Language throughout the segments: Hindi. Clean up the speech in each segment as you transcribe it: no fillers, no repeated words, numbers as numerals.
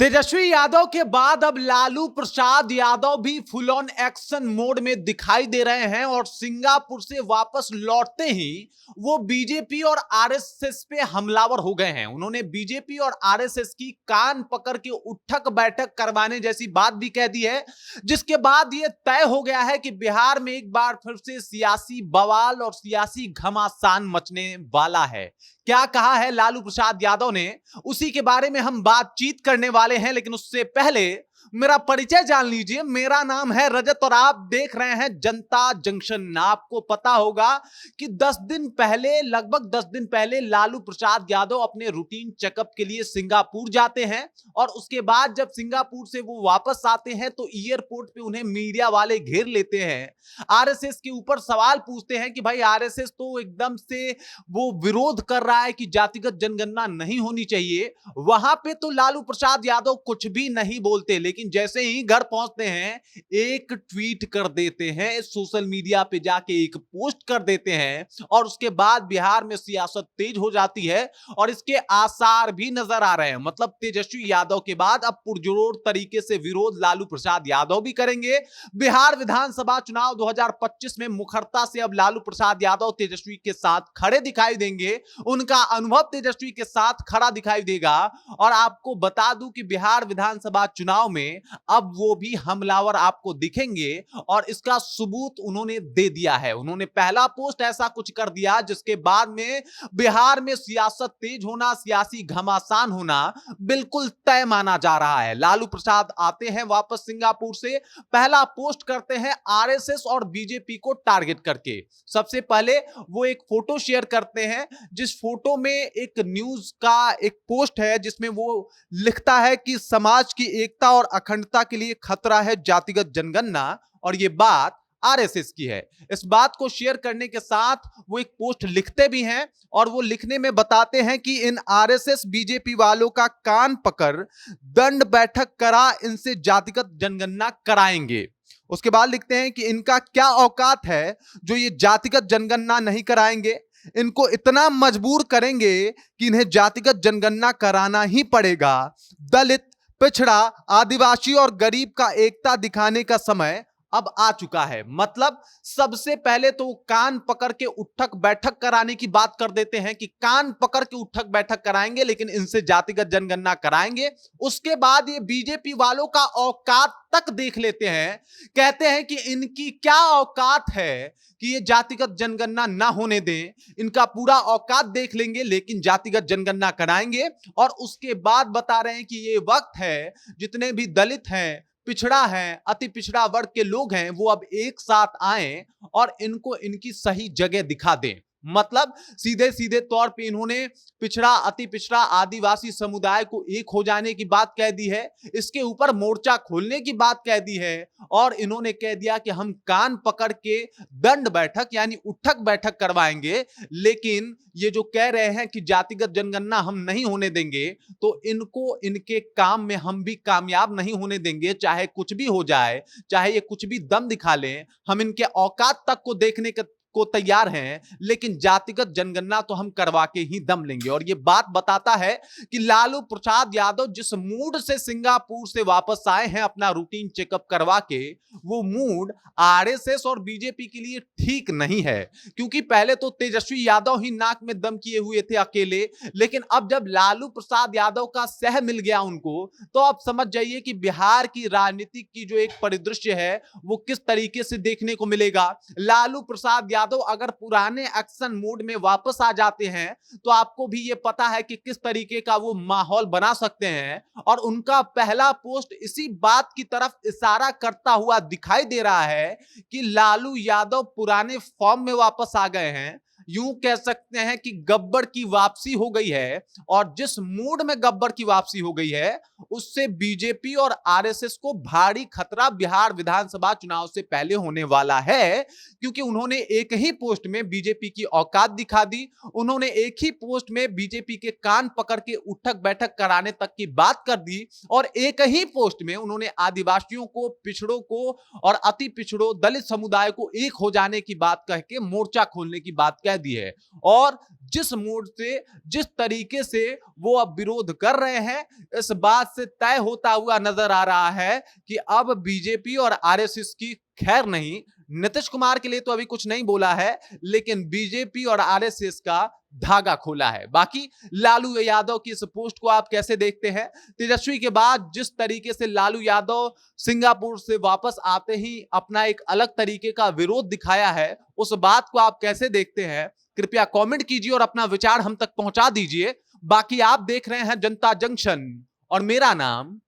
तेजस्वी यादव के बाद अब लालू प्रसाद यादव भी फुल ऑन एक्शन मोड में दिखाई दे रहे हैं और सिंगापुर से वापस लौटते ही वो बीजेपी और आरएसएस पे हमलावर हो गए हैं। उन्होंने बीजेपी और आरएसएस की कान पकड़ के उठक बैठक करवाने जैसी बात भी कह दी है, जिसके बाद ये तय हो गया है कि बिहार में एक बार फिर से सियासी बवाल और सियासी घमासान मचने वाला है। क्या कहा है लालू प्रसाद यादव ने, उसी के बारे में हम बातचीत करने वाले हैं। लेकिन उससे पहले मेरा परिचय जान लीजिए। मेरा नाम है रजत और आप देख रहे हैं जनता जंक्शन। आपको पता होगा कि 10 दिन पहले, लगभग 10 दिन पहले लालू प्रसाद यादव अपने रूटीन चेकअप के लिए सिंगापुर जाते हैं और उसके बाद जब सिंगापुर से वो वापस आते हैं तो एयरपोर्ट पे उन्हें मीडिया वाले घेर लेते हैं। आरएसएस के ऊपर सवाल पूछते हैं कि भाई आरएसएस तो एकदम से वो विरोध कर रहा है कि जातिगत जनगणना नहीं होनी चाहिए। वहां पे तो लालू प्रसाद यादव कुछ भी नहीं बोलते, लेकिन जैसे ही घर पहुंचते हैं एक ट्वीट कर देते हैं, सोशल मीडिया पे जाके एक पोस्ट कर देते हैं और उसके बाद बिहार में सियासत तेज हो जाती है और इसके आसार भी नजर आ रहे हैं। मतलब तेजस्वी यादव के बाद अब पुरजोर तरीके से विरोध लालू प्रसाद यादव भी करेंगे। बिहार विधानसभा चुनाव 2025 में मुखरता से अब लालू प्रसाद यादव तेजस्वी के साथ खड़े दिखाई देंगे। उनका अनुभव तेजस्वी के साथ खड़ा दिखाई देगा और आपको बता दूं कि बिहार विधानसभा चुनाव में अब वो भी हमलावर आपको दिखेंगे और इसका सबूत उन्होंने दे दिया है। उन्होंने पहला पोस्ट ऐसा कुछ कर दिया जिसके बाद में बिहार में सियासत तेज होना, सियासी घमासान होना बिल्कुल तय माना जा रहा है। लालू प्रसाद आते हैं वापस सिंगापुर से, पहला पोस्ट करते हैं आरएसएस और बीजेपी को टारगेट करके। सबसे पहले वो एक फोटो शेयर करते हैं, जिस फोटो में एक न्यूज का एक पोस्ट है जिसमें वो लिखता है कि समाज की एकता और अखंडता के लिए खतरा है जातिगत जनगणना, और ये बात आरएसएस की है। इस बात को शेयर करने के साथ वो एक पोस्ट लिखते भी हैं और वो लिखने में बताते हैं कि इन आरएसएस बीजेपी वालों का कान पकड़ दंड बैठक करा, इनसे जातिगत जनगणना कराएंगे। उसके बाद लिखते हैं कि इनका क्या औकात है जो ये जातिगत जनगणना नहीं कराएंगे। इनको इतना मजबूर करेंगे कि इन्हें जातिगत जनगणना कराना ही पड़ेगा। दलित, पिछड़ा, आदिवासी और गरीब का एकता दिखाने का समय अब आ चुका है। मतलब सबसे पहले तो कान पकड़ के उठक बैठक कराने की बात कर देते हैं कि कान पकड़ के उठक बैठक कराएंगे लेकिन इनसे जातिगत जनगणना कराएंगे। उसके बाद ये बीजेपी वालों का औकात तक देख लेते हैं। कहते हैं कि इनकी क्या औकात है कि ये जातिगत जनगणना ना होने दें। इनका पूरा औकात देख लेंगे लेकिन जातिगत जनगणना कराएंगे। और उसके बाद बता रहे हैं कि ये वक्त है जितने भी दलित हैं, पिछड़ा है, अति पिछड़ा वर्ग के लोग हैं, वो अब एक साथ आए और इनको इनकी सही जगह दिखा दें। मतलब सीधे सीधे तौर पे इन्होंने पिछड़ा, अति पिछड़ा, आदिवासी समुदाय को एक हो जाने की बात कह दी है। इसके ऊपर मोर्चा खोलने की बात कह दी है और इन्होंने कह दिया कि हम कान पकड़ के दंड बैठक यानी उठक बैठक करवाएंगे। लेकिन ये जो कह रहे हैं कि जातिगत जनगणना हम नहीं होने देंगे, तो इनको इनके काम में हम भी कामयाब नहीं होने देंगे। चाहे कुछ भी हो जाए, चाहे ये कुछ भी दम दिखा लें, हम इनके औकात तक को देखने को तैयार हैं, लेकिन जातिगत जनगणना तो हम करवा के ही दम लेंगे। और ये बात बताता है कि लालू प्रसाद यादव जिस मूड से सिंगापुर से वापस आए हैं अपना रूटीन चेकअप करवा के, वो मूड आरएसएस और बीजेपी के लिए ठीक नहीं है। क्योंकि पहले तो तेजस्वी यादव ही नाक में दम किए हुए थे अकेले, लेकिन अब जब लालू प्रसाद यादव का सह मिल गया उनको, तो अब समझ जाइए कि बिहार की राजनीति की जो एक परिदृश्य है वो किस तरीके से देखने को मिलेगा। लालू प्रसाद यादव अगर पुराने एक्शन मोड में वापस आ जाते हैं तो आपको भी ये पता है कि किस तरीके का वो माहौल बना सकते हैं। और उनका पहला पोस्ट इसी बात की तरफ इशारा करता हुआ दिखाई दे रहा है कि लालू यादव पुराने फॉर्म में वापस आ गए हैं। यूं कह सकते हैं कि गब्बर की वापसी हो गई है। और जिस मूड में गब्बर की वापसी हो गई है उससे बीजेपी और आरएसएस को भारी खतरा बिहार विधानसभा चुनाव से पहले होने वाला है। क्योंकि उन्होंने एक ही पोस्ट में बीजेपी की औकात दिखा दी। उन्होंने एक ही पोस्ट में बीजेपी के कान पकड़ के उठक बैठक कराने तक की बात कर दी और एक ही पोस्ट में उन्होंने आदिवासियों को, पिछड़ों को और अति पिछड़ों, दलित समुदाय को एक हो जाने की बात कह के मोर्चा खोलने की बात कह कह दी है। और जिस मूड से, जिस तरीके से वो अब विरोध कर रहे हैं, इस बात से तय होता हुआ नजर आ रहा है कि अब बीजेपी और आरएसएस की खैर नहीं। नीतीश कुमार के लिए तो अभी कुछ नहीं बोला है, लेकिन बीजेपी और आरएसएस का धागा खोला है। बाकी लालू यादव की इस पोस्ट को आप कैसे देखते हैं? तेजस्वी के बाद जिस तरीके से लालू यादव सिंगापुर से वापस आते ही अपना एक अलग तरीके का विरोध दिखाया है, उस बात को आप कैसे देखते हैं? कृपया कमेंट कीजिए और अपना विचार हम तक पहुंचा दीजिए। बाकी आप देख रहे हैं जनता जंक्शन और मेरा नाम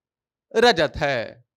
रजत है।